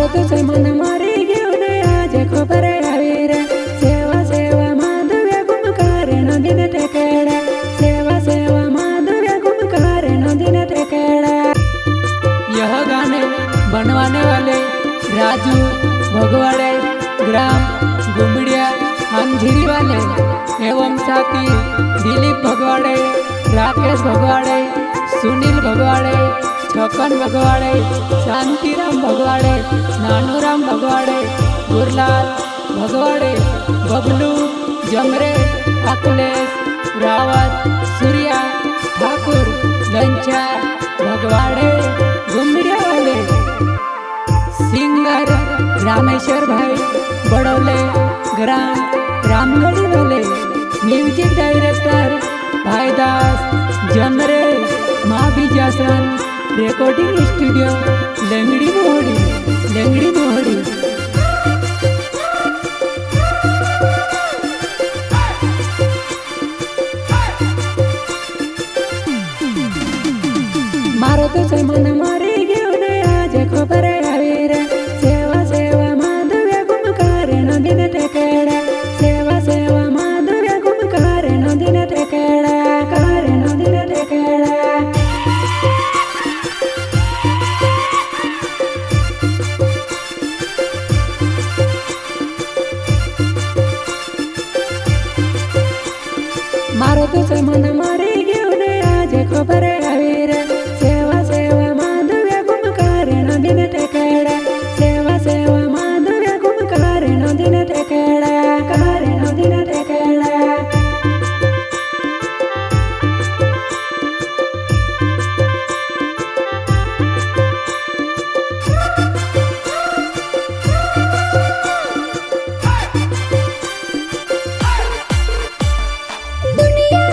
तो से मन मारी गयो ने आज खबर आई रे। सेवा सेवा माधव्य गुमकार नदीन टेकेड़ा। सेवा सेवा माधव्य गुमकार नदीन टेकेड़ा। यह गाने बनवाने वाले राजू भगवाड़े, ग्राम गुमड़िया हमझिरी वाले एवं साथी दिलीप भगवाड़े, राकेश भगवाड़े, सुनील भगवाड़े, छकन भगवाड़े, शांतिराम भगवाड़े, नानूराम भगवाड़े, गुरलाल भगवाड़े, बबलू जमरे, अखिलेश रावत, सूर्या ठाकुर, लंचा भगवाड़े गुमड़िया वाले, सिंगर रामेश्वर भाई बड़ोले, ग्राम रामगढ़ी वाले, म्यूजिक डायरेक्टर भाईदास जमरे, माँ बीजासन, रिकॉर्डिंग स्टूडियो लेंगड़ी मोहड़ी, लेंगड़ी मोहड़ी। मारो तो से मन मारी गयो ने आज खबर आई रे। सेवा सेवा माधव्य गुमकार नदीन टेकेड़ा। सेवा सेवा माधव्य गुमकार नदीन टेकेड़ा, कार नदीन टेकेड़ा। मारो तो से मन मारी गयो ने आज खबर आई रे। सेवा सेवा माधव्य गुमकार नदीन टेकेड़ा। सेवा सेवा माधव्य गुमकार नदीन टेकेड़ा, कार नदीन टेकेड़ा। दुनिया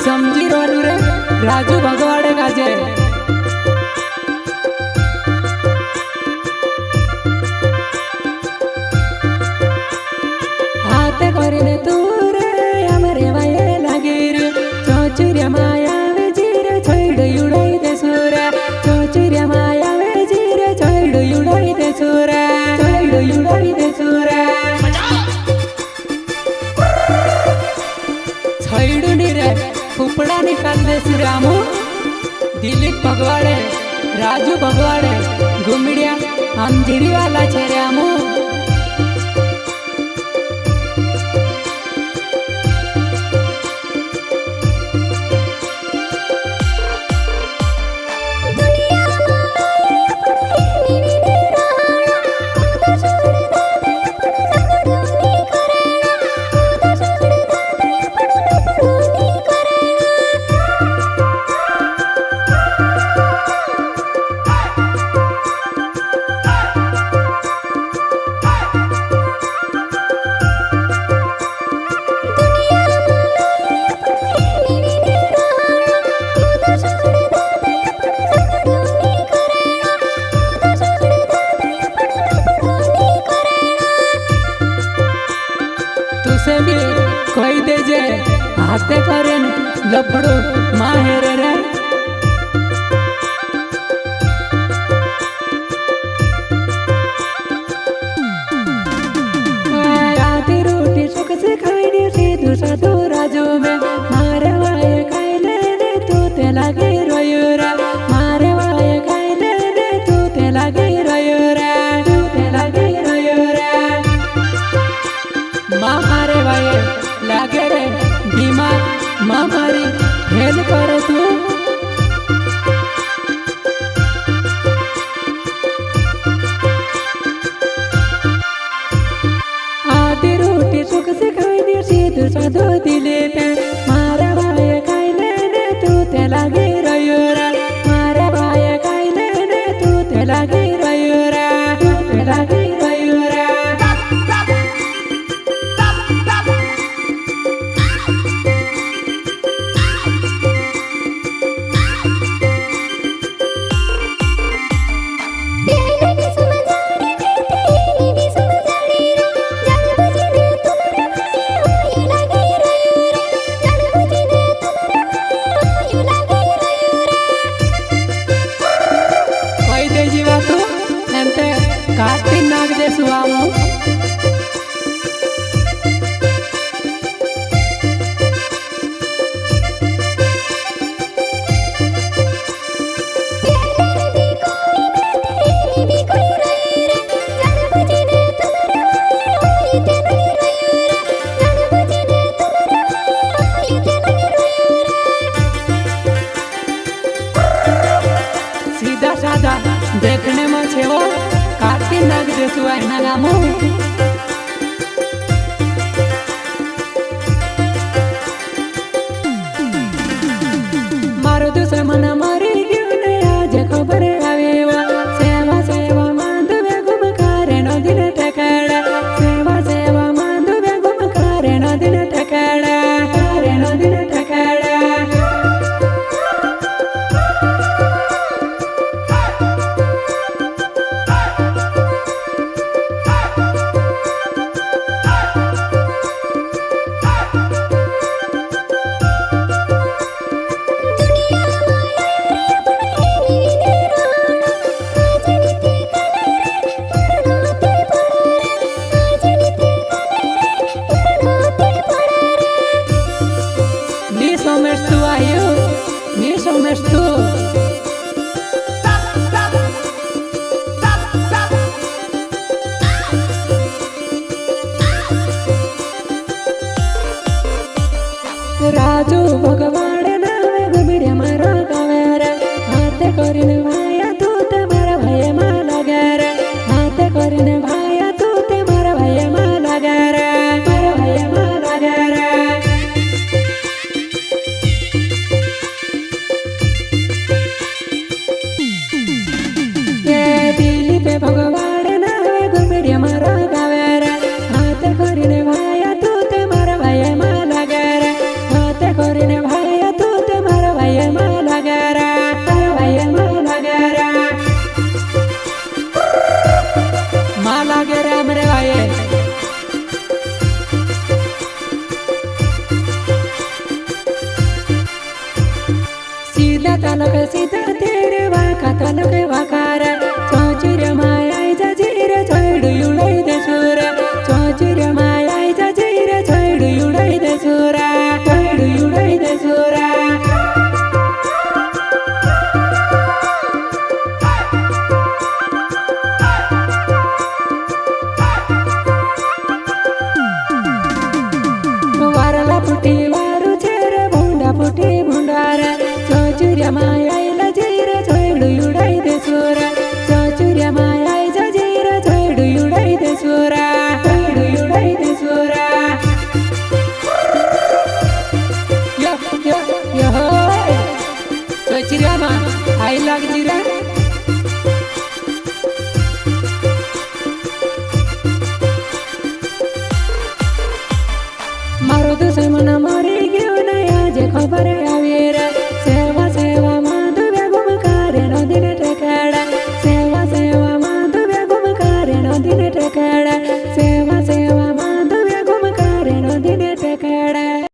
समझी रोलू रे राजू भगवाड़े गाजे हाथे करीने तू रे हमरे वाये लागे रे चोचुरिया माया वे जीरे छोड़ उड़ाई दे सूरा चोचुरिया माया वे जीरे छोड़ उड़ाई दे सूरा छोड़ उड़ाई दे सूरा छोड़ू रे फुपड़ा निकाल दे सुरामू दिलीप भगवाड़े राजू भगवाड़े घुमड़िया हम जीरी वाला छेरामू कोई दे जे हाथे करेन लफड़ो माहेर रे आधी रोटी सुख से खाईने सीधू साधू राजू में मारे वाये खाईले ने तू ते लागे रोयूरा मारे वाये खाईले ने तू ते लागे रोयूरा तू ते लागे रोयूरा मारे वाये लागे रे दिमाग मामारी हेल कर तू आधी रोटी सुख से खाईने सीधू साधू दिले पे मारा भाई खाईले ने तू ते लागे रोयूरा मारा भाई खाईले ने तू ते लागे रोयूरा तू ते लागे रोयूरा काटी नाग दे सुआमो सीधा साधा देखने में छेवो काटी नाग दे सुआई ना गामो मारो दुश्मन मरी गयो ने आज खबर आवेवा सेवा सेवा मांडवे गुम करे नो दिन टकड़ा सेवा सेवा मांडवे गुम करे नो दिन टकड़ा करे नो दिन टकड़ा राजू भगवाड़े नावे घुमड़े मारो गावे रे हाथे करीने भाया तू ते मारा भाई मा लगे रे हाथे करीने भाया तू ते मारा भाई मा लगे रे मारा भाई मा लगे रे ये दिली पे भगवाड़े नावे घुमड़े मारो गावे रे हाथे करीने भाया तू ते मारा भाई मा लगे रे हाथे करीने भाया तू तालुका सीता तेरे वाका तालुका